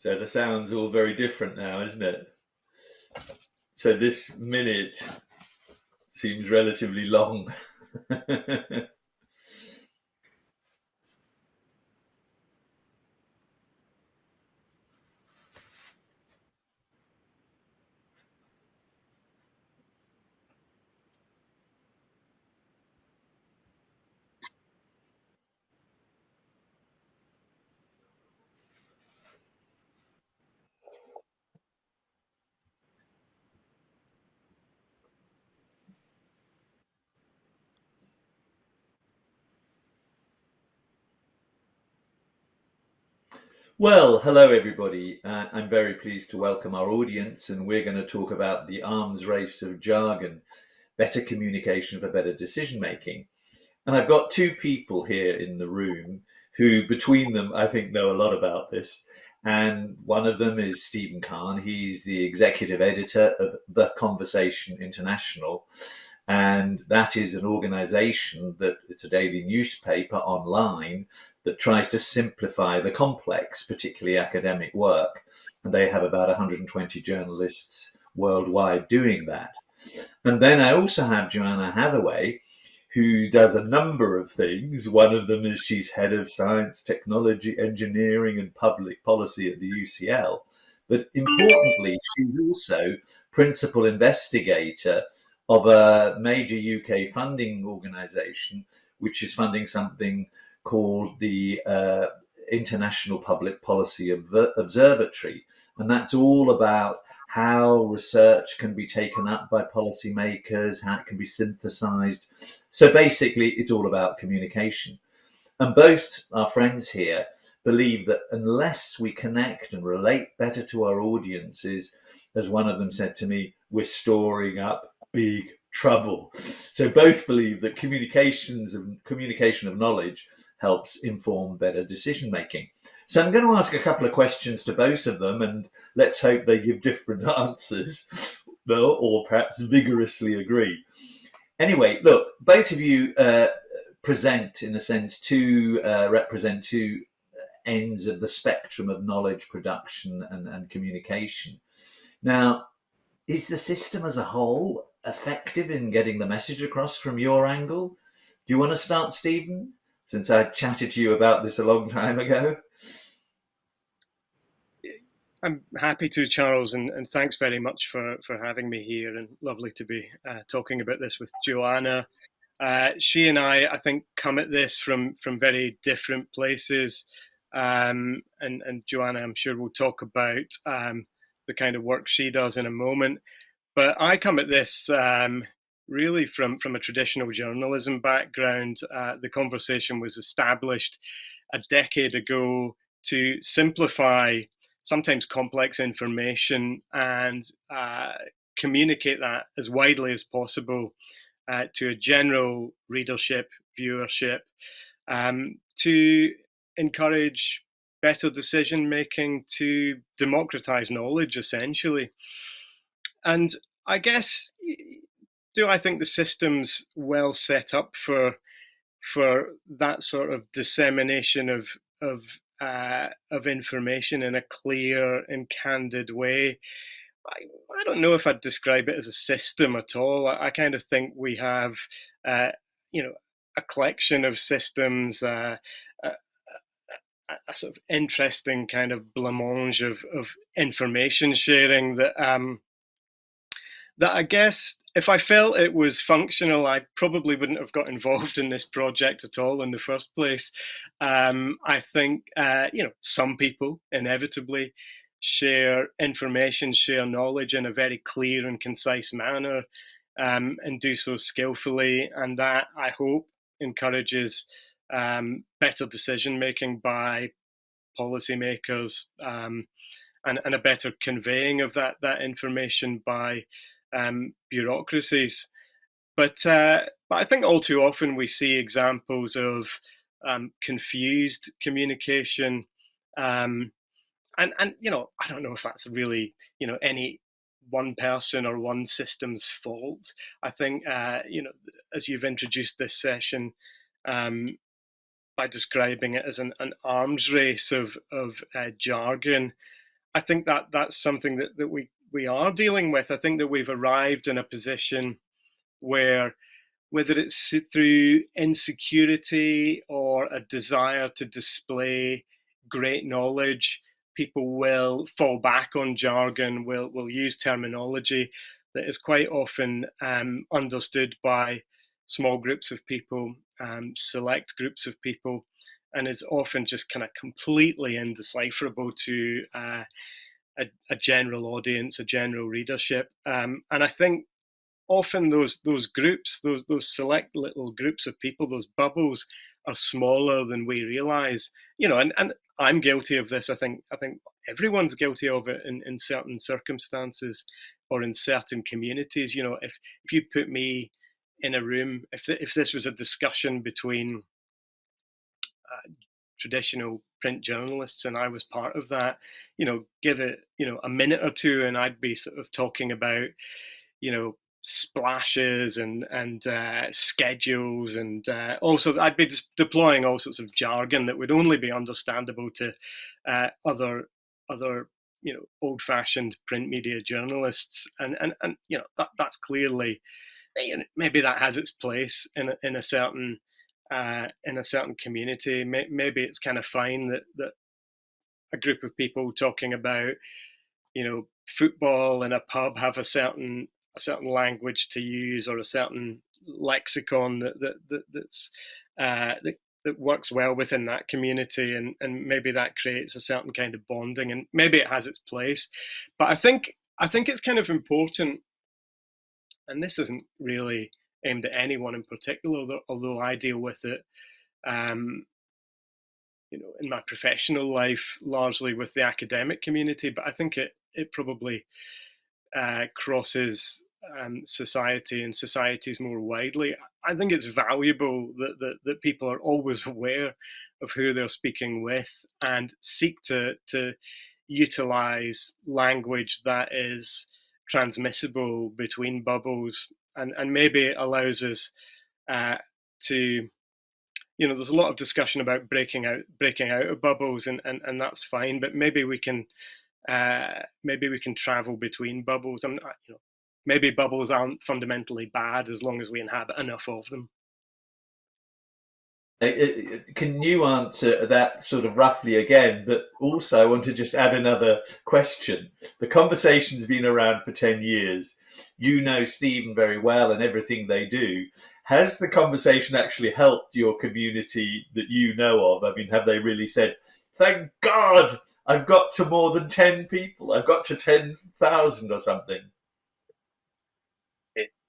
So the sound's all very different now, isn't it? So this minute seems relatively long. Well, hello everybody. I'm very pleased to welcome our audience, and we're going to talk about the arms race of jargon, better communication for better decision making. And I've got two people here in the room who, between them, I think know a lot about this. And one of them is Stephen Kahn. He's the executive editor of The Conversation International. And that is an organization that it's a daily newspaper online that tries to simplify the complex, particularly academic work. And they have about 120 journalists worldwide doing that. And then I also have Joanna Chataway, who does a number of things. One of them is she's head of science, technology, engineering, and public policy at the UCL. But importantly, she's also principal investigator of a major UK funding organisation, which is funding something called the International Public Policy Observatory. And that's all about how research can be taken up by policymakers, how it can be synthesized. So basically, it's all about communication. And both our friends here believe that unless we connect and relate better to our audiences, as one of them said to me, we're storing up big trouble. So both believe that communication of knowledge helps inform better decision making. So I'm going to ask a couple of questions to both of them, and let's hope they give different answers, or perhaps vigorously agree. Anyway, look, both of you present, in a sense, represent two ends of the spectrum of knowledge production and communication. Now, is the system as a whole effective in getting the message across from your angle? Do you want to start, Stephen, since I chatted to you about this a long time ago? I'm happy to, Charles, and thanks very much for having me here, and lovely to be talking about this with Joanna. She and I think, come at this from very different places, and Joanna, I'm sure, will talk about the kind of work she does in a moment. But I come at this really from a traditional journalism background. The Conversation was established a decade ago to simplify sometimes complex information and communicate that as widely as possible to a general readership, viewership, to encourage better decision making, to democratize knowledge, essentially. And I guess, do I think the system's well set up for that sort of dissemination of information in a clear and candid way? I don't know if I'd describe it as a system at all. I kind of think we have, a collection of systems, a sort of interesting kind of blancmange of information sharing that I guess, if I felt it was functional, I probably wouldn't have got involved in this project at all in the first place. I think, some people inevitably share information, share knowledge in a very clear and concise manner, and do so skillfully. And that, I hope, encourages better decision making by policymakers, and a better conveying of that information by bureaucracies. But I think all too often we see examples of confused communication, and I don't know if that's really any one person or one system's fault. I think as you've introduced this session, by describing it as an arms race of jargon, I think that that's something that we are dealing with. I think that we've arrived in a position where, whether it's through insecurity or a desire to display great knowledge, people will fall back on jargon, will use terminology that is quite often understood by small groups of people, select groups of people, and is often just kind of completely indecipherable to a general audience, a general readership. And I think often those groups, those select little groups of people, those bubbles, are smaller than we realize. And I'm guilty of this. I think everyone's guilty of it in certain circumstances or in certain communities. If you put me in a room, if this was a discussion between traditional print journalists and I was part of that, give it a minute or two and I'd be sort of talking about splashes and schedules, and also I'd be deploying all sorts of jargon that would only be understandable to other old-fashioned print media journalists, and that's clearly, maybe that has its place in a certain community. Maybe it's kind of fine that a group of people talking about football in a pub have a certain language to use, or a certain lexicon that works well within that community, and maybe that creates a certain kind of bonding, and maybe it has its place. But I think it's kind of important, and this isn't really aimed at anyone in particular, although I deal with it in my professional life largely with the academic community, but I think it probably crosses society and societies more widely. I think it's valuable that people are always aware of who they're speaking with and seek to utilize language that is transmissible between bubbles, and maybe it allows us to there's a lot of discussion about breaking out of bubbles, and that's fine, but maybe we can travel between bubbles. Maybe bubbles aren't fundamentally bad as long as we inhabit enough of them. Can you answer that sort of roughly again? But also, I want to just add another question. The conversation's been around for 10 years. You know Stephen very well and everything they do. Has the conversation actually helped your community that you know of? I mean, have they really said, thank God, I've got to more than 10 people, I've got to 10,000 or something?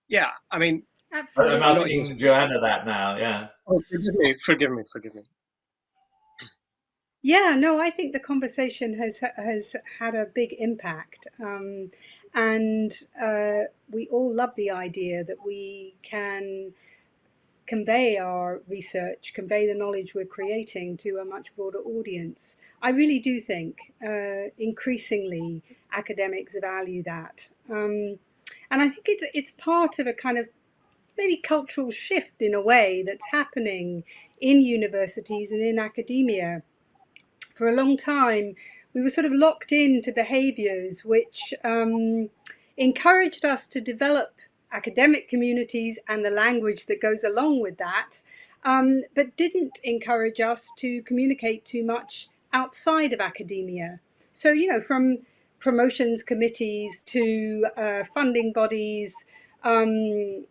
Yeah, I mean, I'm Absolutely. asking Joanna that now, yeah. Oh, forgive me. Yeah, no, I think the conversation has had a big impact, and we all love the idea that we can convey our research, convey the knowledge we're creating to a much broader audience. I really do think increasingly academics value that, and I think it's part of a kind of maybe cultural shift in a way that's happening in universities and in academia. For a long time, we were sort of locked into behaviours which encouraged us to develop academic communities and the language that goes along with that, but didn't encourage us to communicate too much outside of academia. So, from promotions committees to funding bodies, to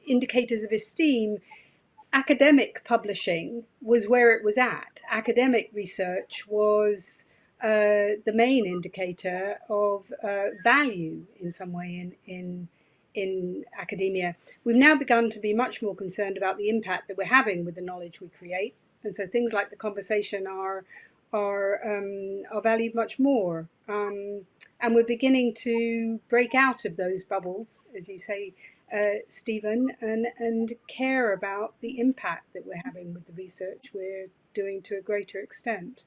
indicators of esteem, academic publishing was where it was at. Academic research was the main indicator of value in some way in academia. We've now begun to be much more concerned about the impact that we're having with the knowledge we create, and so things like the conversation are valued much more. And we're beginning to break out of those bubbles, as you say, Stephen, and care about the impact that we're having with the research we're doing to a greater extent.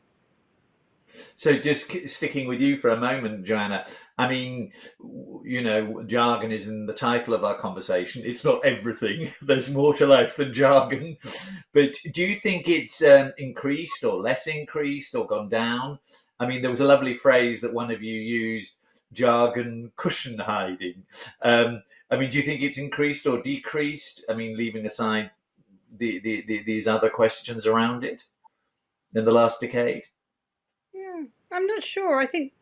So just sticking with you for a moment, Joanna, I mean, jargon is in the title of our conversation. It's not everything. There's more to life than jargon. But do you think it's increased or less increased or gone down? I mean, there was a lovely phrase that one of you used, jargon cushion hiding. I mean, do you think it's increased or decreased? I mean, leaving aside these other questions around it in the last decade? Yeah, I'm not sure. I think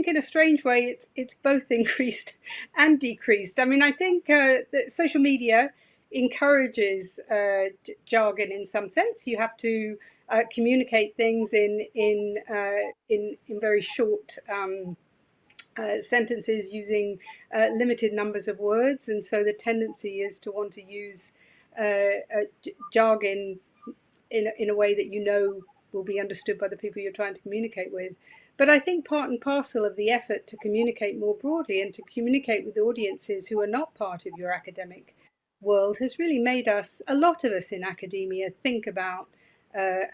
in a strange way it's both increased and decreased. I mean, I think that social media encourages jargon in some sense. You have to communicate things in very short sentences using limited numbers of words, and so the tendency is to want to use jargon in a way that will be understood by the people you're trying to communicate with. But I think part and parcel of the effort to communicate more broadly and to communicate with audiences who are not part of your academic world has really made a lot of us in academia, think about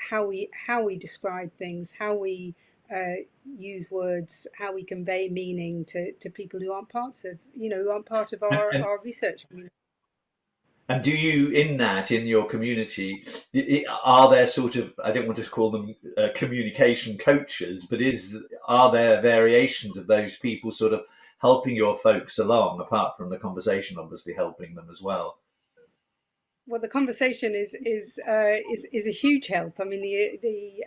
how we describe things, how we use words, how we convey meaning to people who aren't who aren't part of And, our research community. And do you, in your community, are there sort of, I don't want to call them communication coaches, but are there variations of those people sort of helping your folks along, apart from the conversation, obviously helping them as well? Well, the conversation is a huge help. I mean, the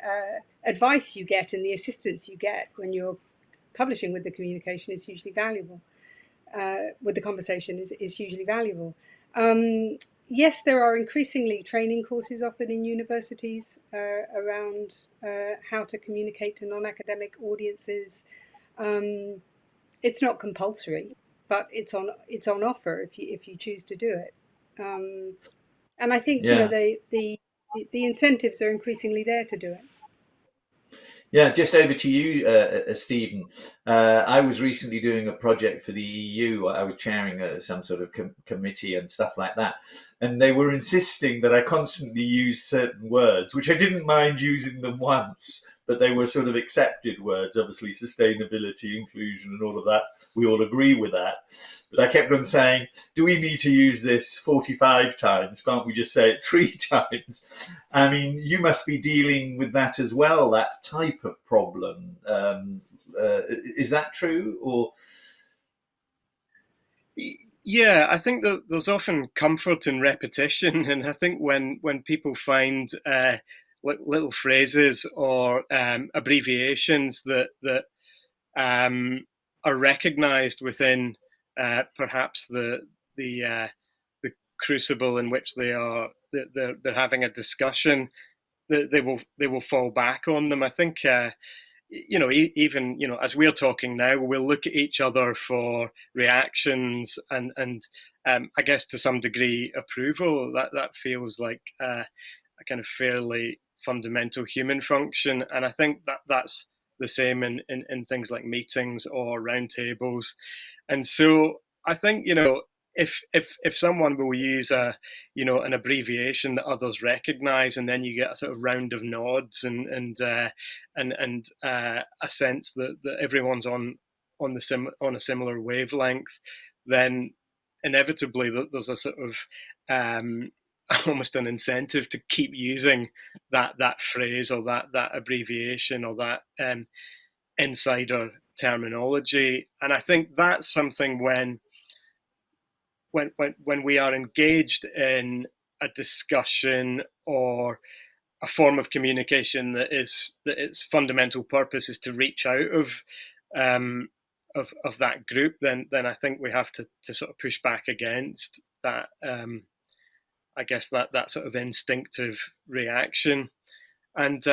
advice you get and the assistance you get when you're publishing with the communication is hugely valuable. With the conversation is hugely valuable. Yes, there are increasingly training courses offered in universities around how to communicate to non-academic audiences. It's not compulsory, but it's on offer if you choose to do it. And I think Yeah. the incentives are increasingly there to do it. Yeah, just over to you, Stephen. I was recently doing a project for the EU. I was chairing some sort of committee and stuff like that. And they were insisting that I constantly use certain words, which I didn't mind using them once, but they were sort of accepted words, obviously, sustainability, inclusion, and all of that. We all agree with that. But I kept on saying, do we need to use this 45 times? Can't we just say it 3 times? I mean, you must be dealing with that as well, that type of problem. Is that true? Or Yeah, I think that there's often comfort in repetition, and I think when people find little phrases or abbreviations that are recognised within perhaps the crucible in which they're having a discussion, they will fall back on them. I think even as we're talking now, we'll look at each other for reactions and I guess to some degree approval. That feels like a kind of fairly fundamental human function, and I think that's the same in things like meetings or roundtables. And so I think if someone will use an abbreviation that others recognize, and then you get a sort of round of nods and a sense that everyone's on a similar wavelength, then inevitably there's a sort of almost an incentive to keep using that phrase or that abbreviation or that insider terminology. And I think that's something when we are engaged in a discussion or a form of communication that its fundamental purpose is to reach out um, of that group, then I think we have to sort of push back against that. I guess that sort of instinctive reaction, and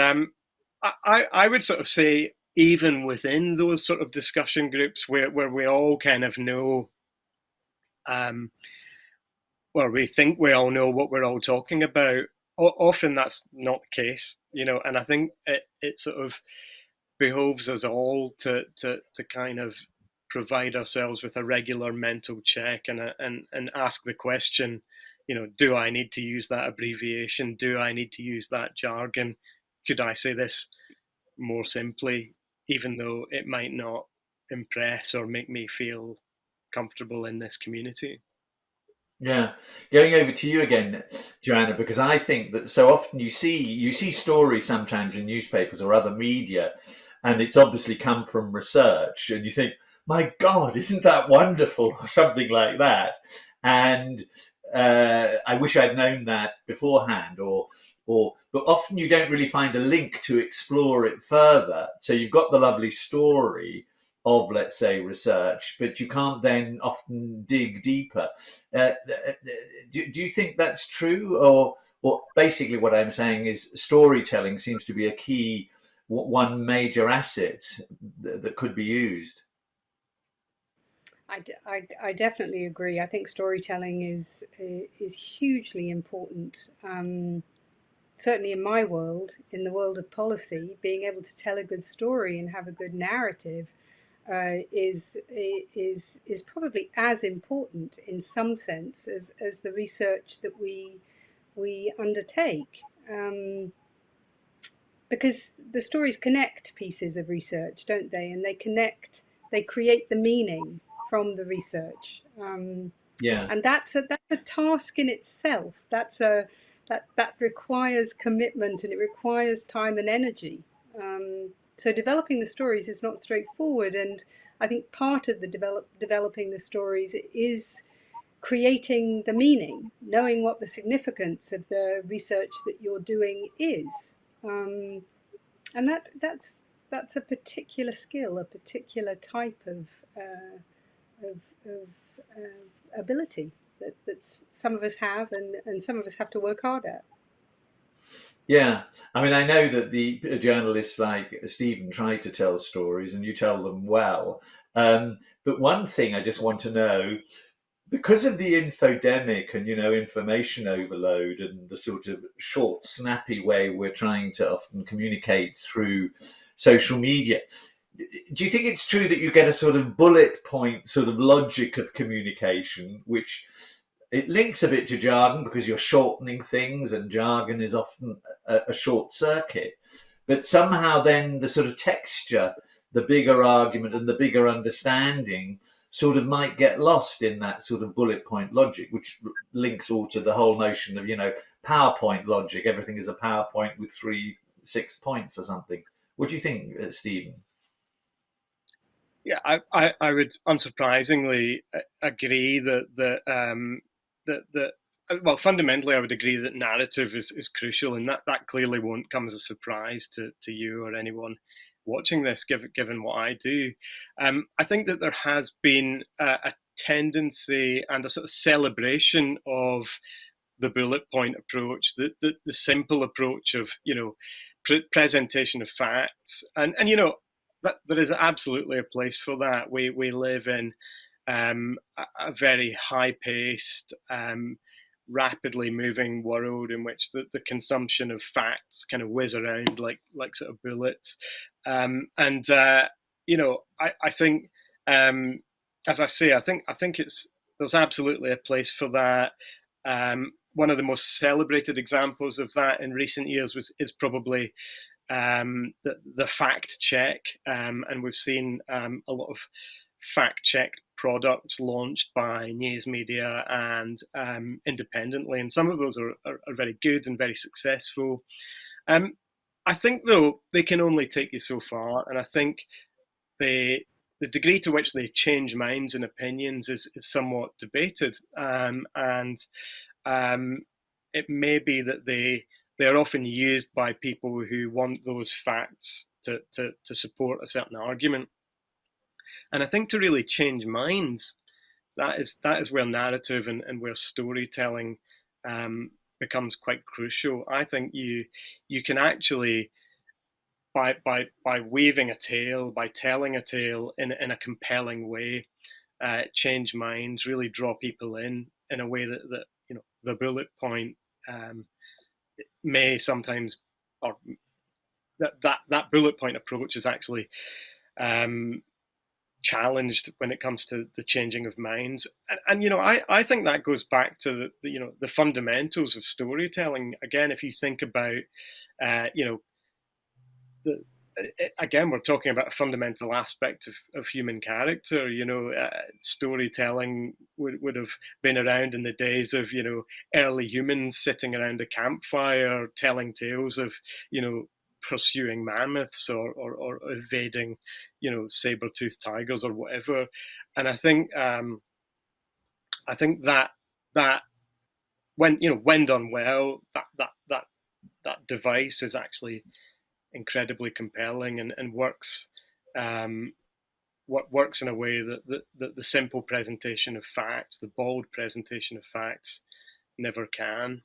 I would sort of say even within those sort of discussion groups where we all kind of know, well, we think we all know what we're all talking about. Often that's not the case, and I think it sort of behoves us all to kind of provide ourselves with a regular mental check and ask the question, do I need to use that abbreviation? Do I need to use that jargon? Could I say this more simply, even though it might not impress or make me feel comfortable in this community. Yeah, going over to you again, Joanna, because I think that so often you see stories sometimes in newspapers or other media, and it's obviously come from research, and you think, "My God, isn't that wonderful?" or something like that. And I wish I'd known that beforehand, but often you don't really find a link to explore it further. So you've got the lovely story of, let's say, research, but you can't then often dig deeper. Do you think that's true, or basically what I'm saying is storytelling seems to be a key, one major asset that could be used? I definitely agree. I think storytelling is hugely important. Certainly in my world, in the world of policy, being able to tell a good story and have a good narrative is probably as important in some sense as the research that we undertake. Because the stories connect pieces of research, don't they? And they create the meaning from the research. Yeah, And that's a task in itself. That requires commitment, and it requires time and energy. So developing the stories is not straightforward, and I think part of the developing the stories is creating the meaning, knowing what the significance of the research that you're doing is. Um, and that's a particular skill, a particular type of ability that some of us have, and some of us have to work hard at. yeah. I mean, I know that the journalists like Stephen try to tell stories, and you tell them well. But one thing I just want to know, because of the infodemic and information overload and the sort of short, snappy way we're trying to often communicate through social media, do you think it's true that you get a sort of bullet point sort of logic of communication, which it links a bit to jargon because you're shortening things, and jargon is often a short circuit, but somehow then the sort of texture, the bigger argument and the bigger understanding sort of might get lost in that sort of bullet point logic, which links all to the whole notion of PowerPoint logic. Everything is a PowerPoint with 6 points or something. What do you think, Stephen? Yeah, I would unsurprisingly agree that well, fundamentally, I would agree that narrative is crucial, and that clearly won't come as a surprise to you or anyone watching this, given what I do. I think that there has been a tendency and a sort of celebration of the bullet point approach, the simple approach of presentation of facts, and that there is absolutely a place for that. We live in a very high paced, rapidly moving world in which the consumption of facts kind of whiz around like sort of bullets, and I think, as I say, I think it's there's absolutely a place for that. One of the most celebrated examples of that in recent years is probably the fact check, and we've seen a lot of fact check products launched by news media and independently, and some of those are very good and very successful. I think, though, they can only take you so far, and I think the degree to which they change minds and opinions is somewhat debated, and it may be that they are often used by people who want those facts to support a certain argument. And I think to really change minds, that is where narrative and where storytelling becomes quite crucial. I think you can actually, by weaving a tale, by telling a tale in a compelling way, change minds, really draw people in a way that the bullet point may sometimes, or that bullet point approach is actually challenged when it comes to the changing of minds. And I think that goes back to the fundamentals of storytelling. Again, if you think about the again, we're talking about a fundamental aspect of human character. Storytelling would have been around in the days of, early humans sitting around a campfire telling tales of, pursuing mammoths or evading, saber-toothed tigers or whatever. And I think that when done well, that device is actually incredibly compelling and works works in a way that the simple presentation of facts, the bold presentation of facts, never can.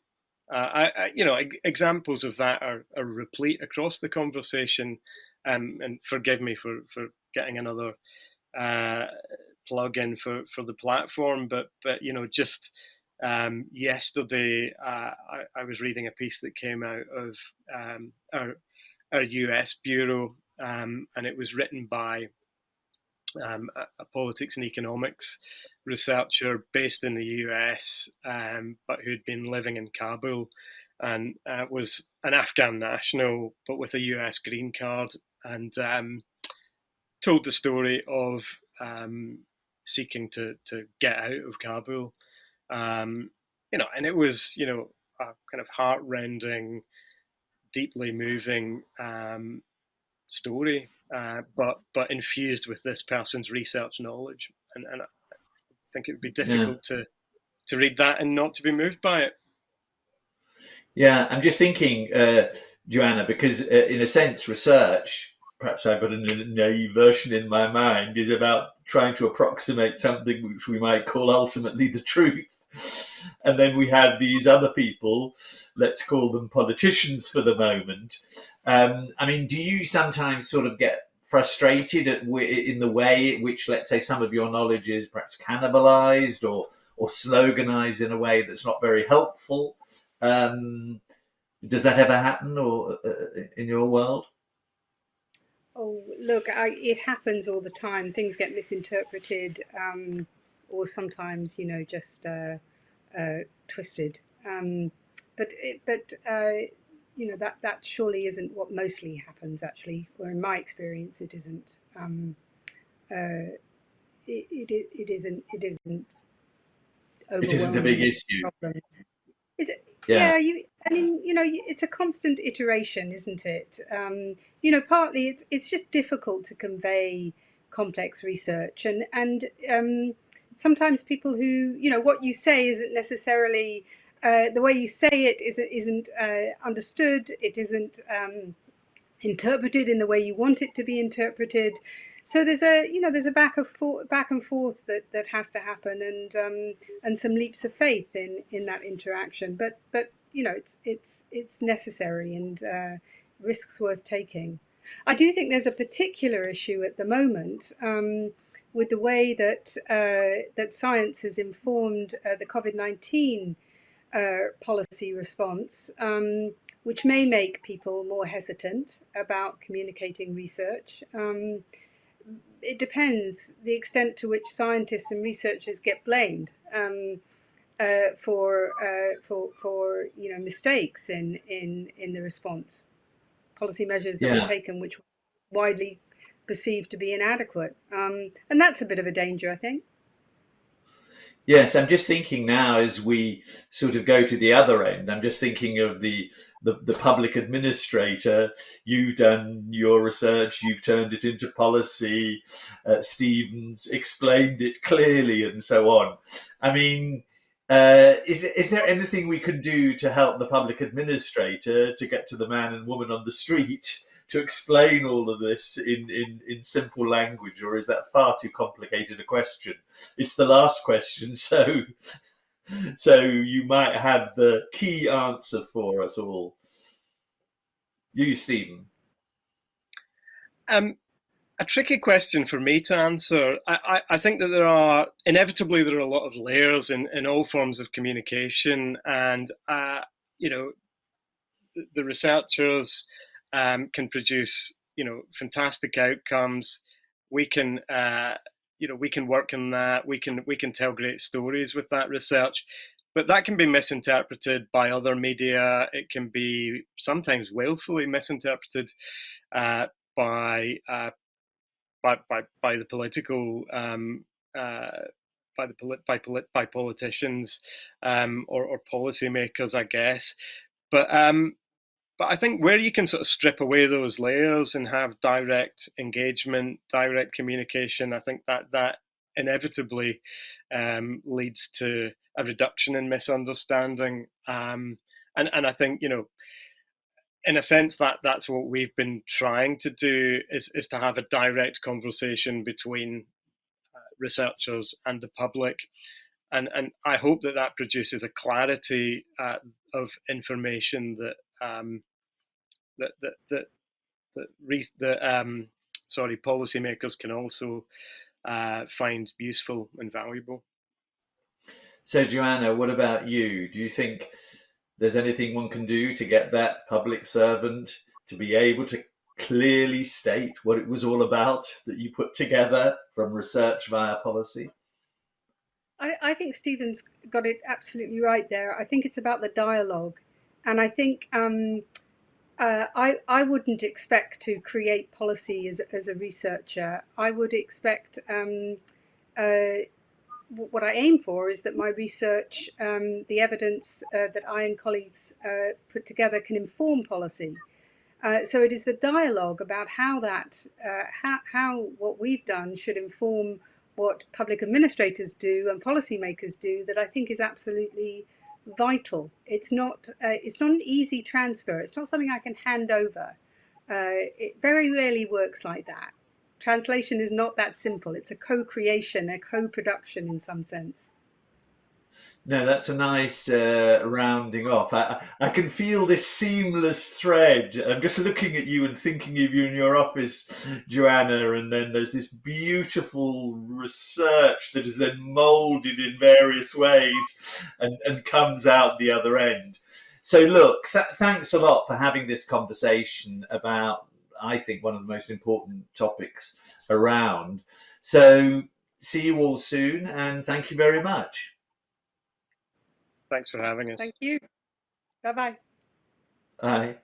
Examples of that are replete across the conversation. And forgive me for getting another plug in for the platform, but just yesterday I was reading a piece that came out of our US bureau, and it was written by a politics and economics researcher based in the US, but who'd been living in Kabul, and was an Afghan national, but with a US green card, and told the story of seeking to get out of Kabul, and it was a kind of heart-rending, deeply moving story, but infused with this person's research knowledge, and I think it would be difficult to read that and not to be moved by it. Yeah, I'm just thinking, Joanna, because in a sense, research, perhaps I've got a naive version in my mind, is about trying to approximate something which we might call ultimately the truth. And then we have these other people, let's call them politicians for the moment. I mean, do you sometimes sort of get frustrated in the way in which, let's say, some of your knowledge is perhaps cannibalized or sloganized in a way that's not very helpful? Does that ever happen, or in your world? Oh, look, it happens all the time. Things get misinterpreted, or sometimes, just twisted. But that surely isn't what mostly happens, actually, or in my experience, it isn't. It isn't. It isn't It isn't a big issue. problem. It's, Yeah. it's a constant iteration, isn't it? Partly it's just difficult to convey complex research, and sometimes people who, what you say isn't necessarily the way you say it isn't understood. It isn't interpreted in the way you want it to be interpreted. So there's a back and forth that has to happen, and some leaps of faith in that interaction. But it's necessary, and risks worth taking. I do think there's a particular issue at the moment with the way that science has informed the COVID-19 policy response, which may make people more hesitant about communicating research. It depends the extent to which scientists and researchers get blamed for mistakes in the response, policy measures that were taken which were widely perceived to be inadequate, and that's a bit of a danger, I think. Yes, I'm just thinking now as we sort of go to the other end, I'm just thinking of the public administrator. You've done your research, you've turned it into policy, Stephen's explained it clearly and so on. I mean, is there anything we can do to help the public administrator to get to the man and woman on the street to explain all of this in simple language, or is that far too complicated a question? It's the last question, so you might have the key answer for us all. You, Stephen. A tricky question for me to answer. I think that there are a lot of layers in all forms of communication, and the researchers can produce fantastic outcomes. We can work on that. We can tell great stories with that research, but that can be misinterpreted by other media. It can be sometimes willfully misinterpreted by the political by politicians or policymakers, I guess. But I think where you can sort of strip away those layers and have direct engagement, direct communication, I think that inevitably leads to a reduction in misunderstanding. And I think, in a sense, that's what we've been trying to do is to have a direct conversation between researchers and the public. And I hope that produces a clarity of information that policymakers can also find useful and valuable. So, Joanna, what about you? Do you think there's anything one can do to get that public servant to be able to clearly state what it was all about that you put together from research via policy? I think Stephen's got it absolutely right there. I think it's about the dialogue. And I think I wouldn't expect to create policy as a researcher. I would expect what I aim for is that my research, the evidence that I and colleagues put together can inform policy. So it is the dialogue about how what we've done should inform what public administrators do and policymakers do that I think is absolutely vital. It's not an easy transfer. It's not something I can hand over. It very rarely works like that. Translation is not that simple. It's a co-creation, a co-production in some sense. No, that's a nice rounding off. I can feel this seamless thread. I'm just looking at you and thinking of you in your office, Joanna, and then there's this beautiful research that is then moulded in various ways and comes out the other end. So look, thanks a lot for having this conversation about, I think, one of the most important topics around. So see you all soon, and thank you very much. Thanks for having us. Thank you. Bye-bye. Bye.